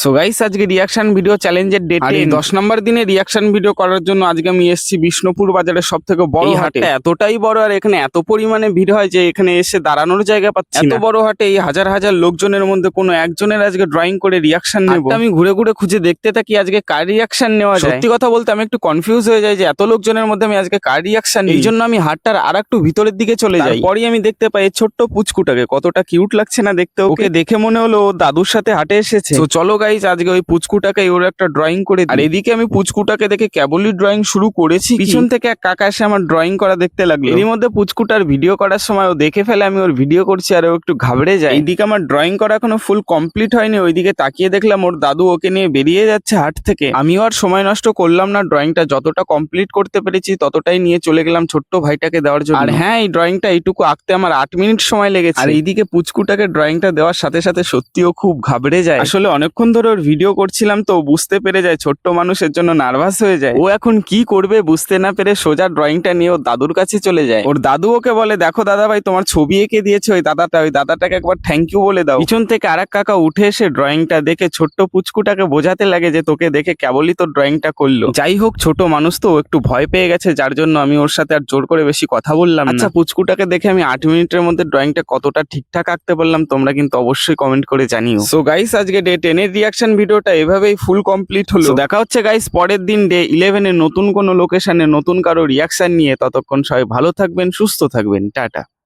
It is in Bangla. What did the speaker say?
সো গাইস, আজকে রিয়াকশন ভিডিও চ্যালেঞ্জের ডে 10 নম্বর দিনে রিয়াকশন ভিডিও করার জন্য আজকে আমি এসেছি বিষ্ণুপুর বাজারের সব থেকে বড় হাটে। এতটাই বড় আর এখানে এত পরিমাণে ভিড় হয় যে এখানে এসে দাঁড়ানোর জায়গা পাচ্ছি না। এত বড় হাটে এই হাজার হাজার লোকজনের মধ্যে কোনো একজনের আজকে ড্রয়িং করে রিয়াকশন নেব। আমি ঘুরে ঘুরে খুঁজে দেখতে থাকি আজকে কার রিয়াকশন নেওয়া যায়। সত্যি কথা বলতে আমি একটু কনফিউজ হয়ে যাই যে এত লোকজনের মধ্যে আমি আজকে কার রিয়াকশন নিই। এই জন্য আমি হাটটার আর একটু ভিতরের দিকে চলে যাই। পরে আমি দেখতে পাই এই ছোট্ট পুচকুটাকে, কতটা কিউট লাগছে না দেখতে। ওকে দেখে মনে হলো ও দাদুর সাথে হাটে এসেছে। তো চলো গাইস, আজকে ওই পুচকুটাকে ওর একটা ড্রয়িং করে দিই। আর এদিকে আমি পুচকুটাকে দেখে কেবলই ড্রয়িং শুরু করেছি, পিছন থেকে এক কাকা এসে আমার ড্রয়িং করা দেখতে লাগলো। এর মধ্যে পুচকুটার ভিডিও করার সময় ও দেখে ফেলে আমি ওর ভিডিও করছি আর ও একটু ঘাবড়ে যায়। এইদিকে আমার ড্রয়িং করা এখনো ফুল কমপ্লিট হয়নি, ওইদিকে তাকিয়ে দেখলাম ওর দাদু ওকে নিয়ে বেরিয়ে যাচ্ছে হাট থেকে। আমিও আর সময় নষ্ট করলাম না, ড্রয়িংটা যতটা কমপ্লিট করতে পেরেছি ততটাই নিয়ে চলে গেলাম ছোট্ট ভাইটাকে দেওয়ার জন্য। আর হ্যাঁ, এই ড্রয়িংটা এইটুকু আঁকতে আমার 8 মিনিট সময় লেগেছে। আর এইদিকে পুচকুটাকে ড্রয়িংটা দেওয়ার সাথে সাথে সত্যিও খুব ঘাবড়ে যায়। আসলে অনেকক্ষণ ধরে ওর ভিডিও করছিলাম তো বুঝতে পেরে যায়, ছোট্ট মানুষের জন্য নার্ভাস হয়ে যায়। ও এখন কি করবে বুঝতে না পেরে সোজা ড্রয়িংটা নিয়ে ওর দাদুর কাছে চলে যায়। ওর দাদু ওকে বলে, দেখো দাদা ভাই, তোমার ছবি এঁকে দিয়েছে ওই দাদাটাকে একবার থ্যাংক ইউ বলে দাও। পিছন থেকে আরেক কাকা উঠে এসে ড্রয়িংটা দেখে ছোট্ট পুচকুটাকে বোঝাতে লাগে যে তোকে দেখে কেবলই তো ড্রয়িংটা করলো। যাই হোক, ছোট মানুষ তো একটু ভয় পেয়ে গেছে, যার জন্য আমি ওর সাথে আর জোর করে বেশি কথা বললাম না। আচ্ছা, পুচকুটাকে দেখে আমি 8 মিনিটের মধ্যে ড্রয়িংটা কতটা ঠিকঠাক আঁকতে পারলাম তোমরা কিন্তু অবশ্যই কমেন্ট করে জানিও। সো গাইস, আজকে ডে 10 এর রিয়াকশন ভিডিওটা এভাবেই ফুল কমপ্লিট হলো। দেখা হচ্ছে গাইস পরের দিন ডে 11 এর নতুন কোনো লোকেশনে নতুন কারো রিয়াকশন নিয়ে। ততক্ষণ সবাই ভালো থাকবেন, সুস্থ থাকবেন, টাটা।